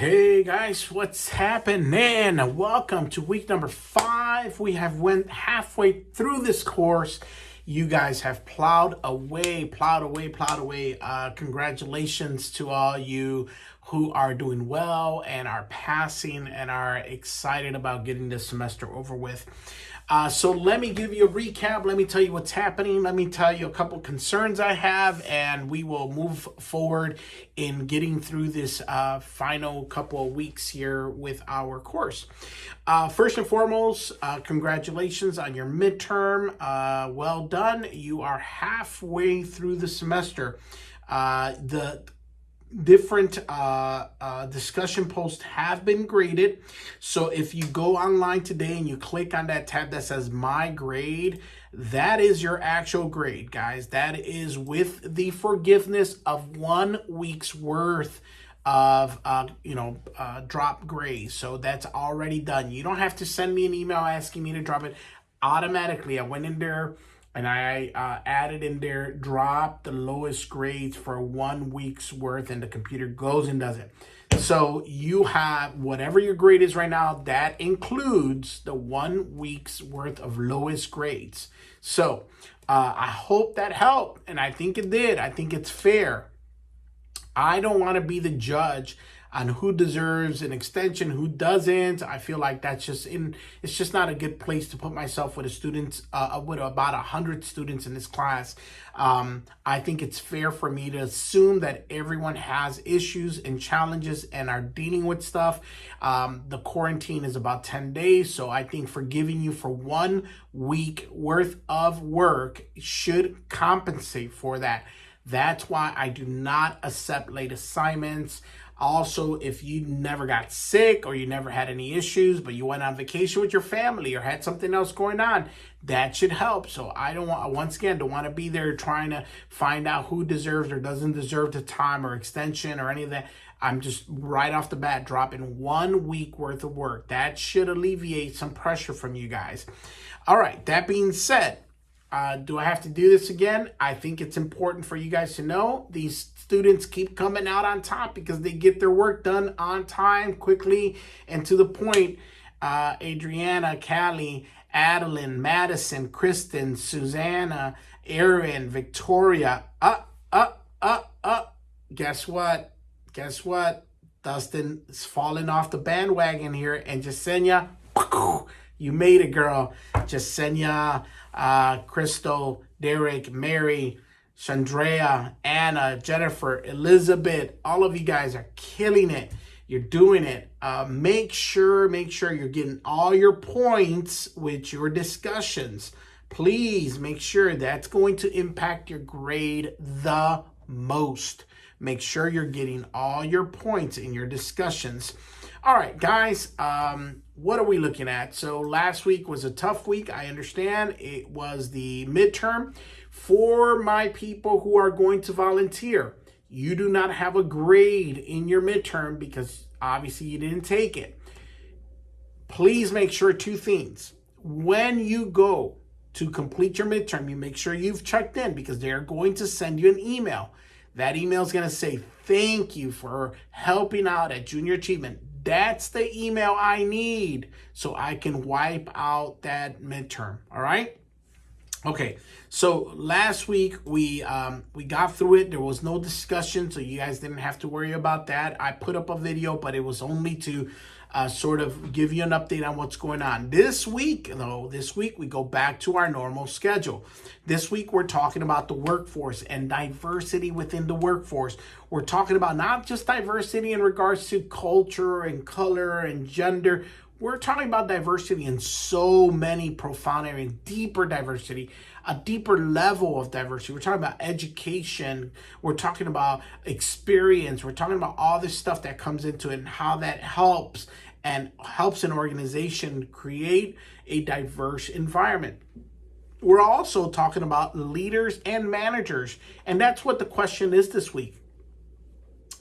Hey guys, what's happening? Welcome to week number 5. We have went halfway through this course. You guys have plowed away. Congratulations to all you who are doing well and are passing and are excited about getting this semester over with. So let me give you a recap. Let me tell you what's happening. Let me tell you a couple concerns I have, and we will move forward in getting through this final couple of weeks here with our course. First and foremost, congratulations on your midterm. Well done. You are halfway through the semester. The different discussion posts have been graded. So if you go online today and you click on that tab that says my grade, that is your actual grade, guys. That is with the forgiveness of 1 week's worth of drop grades. So that's already done. You don't have to send me an email asking me to drop it automatically. I went in there and I added in there, drop the lowest grades for 1 week's worth, and the computer goes and does it. So you have whatever your grade is right now, that includes the 1 week's worth of lowest grades. So I hope that helped, and I think it did. I think it's fair. I don't want to be the judge on who deserves an extension, who doesn't. I feel like it's just not a good place to put myself with students, with about 100 students in this class. I think it's fair for me to assume that everyone has issues and challenges and are dealing with stuff. The quarantine is about 10 days, so I think forgiving you for 1 week worth of work should compensate for that. That's why I do not accept late assignments. Also, if you never got sick or you never had any issues, but you went on vacation with your family or had something else going on, that should help. So I don't want to be there trying to find out who deserves or doesn't deserve the time or extension or any of that. I'm just right off the bat dropping 1 week worth of work. That should alleviate some pressure from you guys. All right, that being said, do I have to do this again? I think it's important for you guys to know these students keep coming out on top because they get their work done on time, quickly, and to the point. Adriana, Callie, Adeline, Madison, Kristen, Susanna, Erin, Victoria. Guess what? Dustin is falling off the bandwagon here, and Jasenia, you made it, girl. Jasenia, Crystal, Derek, Mary, Chandrea, Anna, Jennifer, Elizabeth, all of you guys are killing it. You're doing it. Make sure you're getting all your points with your discussions. Please make sure that's going to impact your grade the most. Make sure you're getting all your points in your discussions. All right, guys, what are we looking at? So last week was a tough week. I understand it was the midterm. For my people who are going to volunteer, you do not have a grade in your midterm because obviously you didn't take it. Please make sure 2 things. When you go to complete your midterm, you make sure you've checked in because they're going to send you an email. That email is going to say, thank you for helping out at Junior Achievement. That's the email I need so I can wipe out that midterm. All right. Okay. So last week we got through it. There was no discussion, so you guys didn't have to worry about that. I put up a video, but it was only to sort of give you an update on what's going on. This week we go back to our normal schedule. This week we're talking about the workforce and diversity within the workforce. We're talking about not just diversity in regards to culture and color and gender. We're talking about diversity in so many profound areas, deeper diversity, a deeper level of diversity. We're talking about education. We're talking about experience. We're talking about all this stuff that comes into it and how that helps an organization create a diverse environment. We're also talking about leaders and managers, and that's what the question is this week.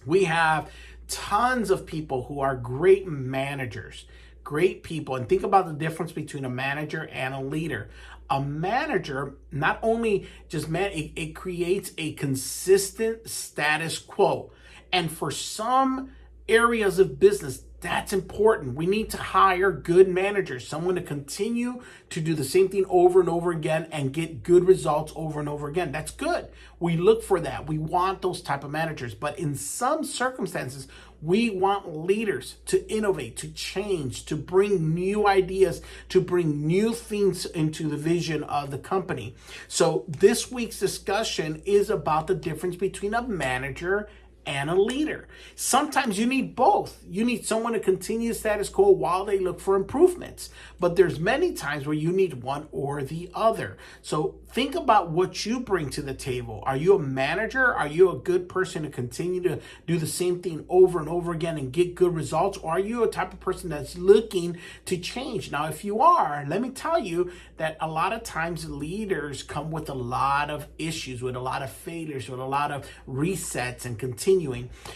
We have tons of people who are great managers. Great people. And think about the difference between a manager and a leader. A manager not only it creates a consistent status quo. And for some areas of business. That's important. We need to hire good managers, someone to continue to do the same thing over and over again and get good results over and over again. That's good. We look for that. We want those type of managers. But in some circumstances, we want leaders to innovate, to change, to bring new ideas, to bring new things into the vision of the company. So this week's discussion is about the difference between a manager and a leader. Sometimes you need both. You need someone to continue status quo while they look for improvements. But there's many times where you need one or the other. So think about what you bring to the table. Are you a manager? Are you a good person to continue to do the same thing over and over again and get good results? Or are you a type of person that's looking to change? Now, if you are, let me tell you that a lot of times leaders come with a lot of issues, with a lot of failures, with a lot of resets and continuing.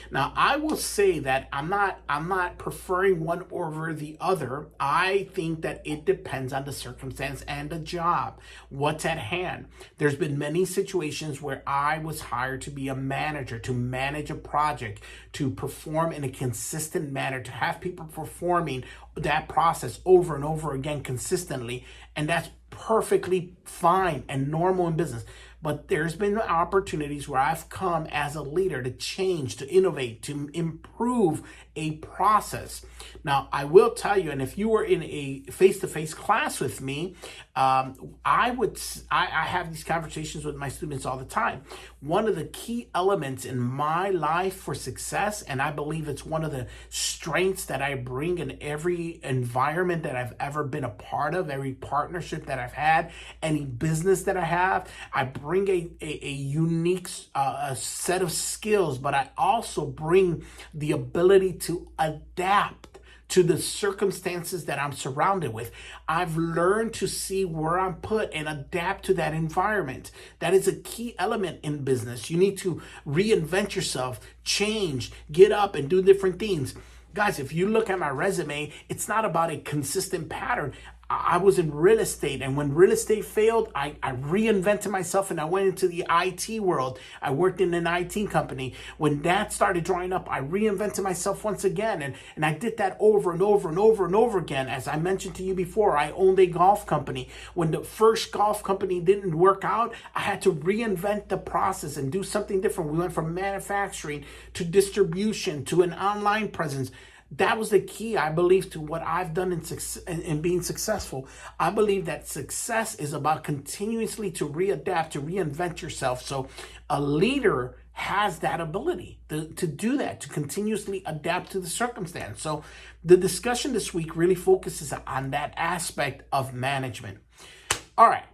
Now, I will say that I'm not preferring one over the other. I think that it depends on the circumstance and the job, what's at hand. There's been many situations where I was hired to be a manager, to manage a project, to perform in a consistent manner, to have people performing that process over and over again consistently, and that's perfectly fine and normal in business. But there's been opportunities where I've come as a leader to change, to innovate, to improve a process. Now, I will tell you, and if you were in a face-to-face class with me, I have these conversations with my students all the time. One of the key elements in my life for success, and I believe it's one of the strengths that I bring in every environment that I've ever been a part of, every partnership that I've had, any business that I have, I bring a unique set of skills, but I also bring the ability to adapt to the circumstances that I'm surrounded with. I've learned to see where I'm put and adapt to that environment. That is a key element in business. You need to reinvent yourself, change, get up and do different things. Guys, if you look at my resume, it's not about a consistent pattern. I was in real estate, and when real estate failed, I reinvented myself and I went into the IT world. I worked in an IT company. When that started drying up, I reinvented myself once again, and I did that over and over and over and over again. As I mentioned to you before, I owned a golf company. When the first golf company didn't work out, I had to reinvent the process and do something different. We went from manufacturing to distribution to an online presence. That was the key, I believe, to what I've done in being successful. I believe that success is about continuously to readapt, to reinvent yourself. So a leader has that ability to do that, to continuously adapt to the circumstance. So the discussion this week really focuses on that aspect of management. All right,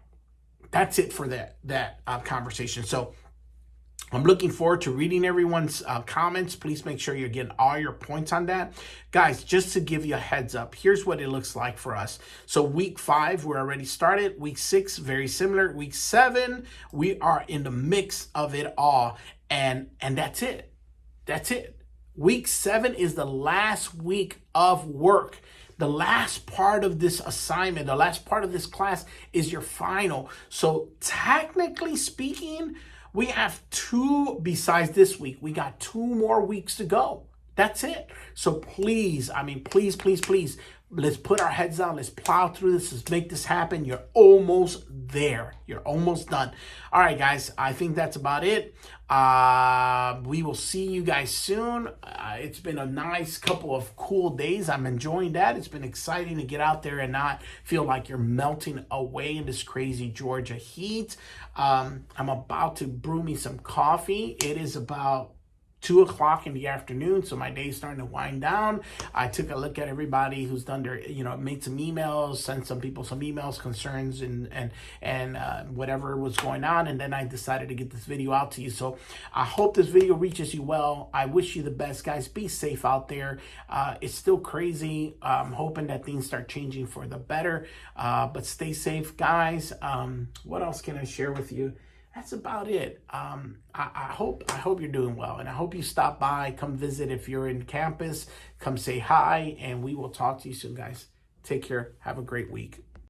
that's it for that conversation. So I'm looking forward to reading everyone's comments. Please make sure you're getting all your points on that. Guys, just to give you a heads up, here's what it looks like for us. So week 5, we're already started. Week 6, very similar. Week 7, we are in the mix of it all. And that's it. That's it. Week 7 is the last week of work. The last part of this assignment, the last part of this class is your final. So technically speaking, we have 2 besides this week. We got 2 more weeks to go. That's it. So please, please, let's put our heads down. Let's plow through this. Let's make this happen. You're almost there. You're almost done. All right, guys, I think that's about it. We will see you guys soon. It's been a nice couple of cool days. I'm enjoying that. It's been exciting to get out there and not feel like you're melting away in this crazy Georgia heat. I'm about to brew me some coffee. It is about 2 o'clock in the afternoon, so my day's starting to wind down. I took a look at everybody who's done their, made some emails, sent some people some emails, concerns, and whatever was going on, and then I decided to get this video out to you. So I hope this video reaches you well. I wish you the best, guys. Be safe out there. It's still crazy. I'm hoping that things start changing for the better, but stay safe, guys. What else can I share with you? That's about it. I hope you're doing well, and I hope you stop by, come visit if you're in campus, come say hi, and we will talk to you soon, guys. Take care. Have a great week.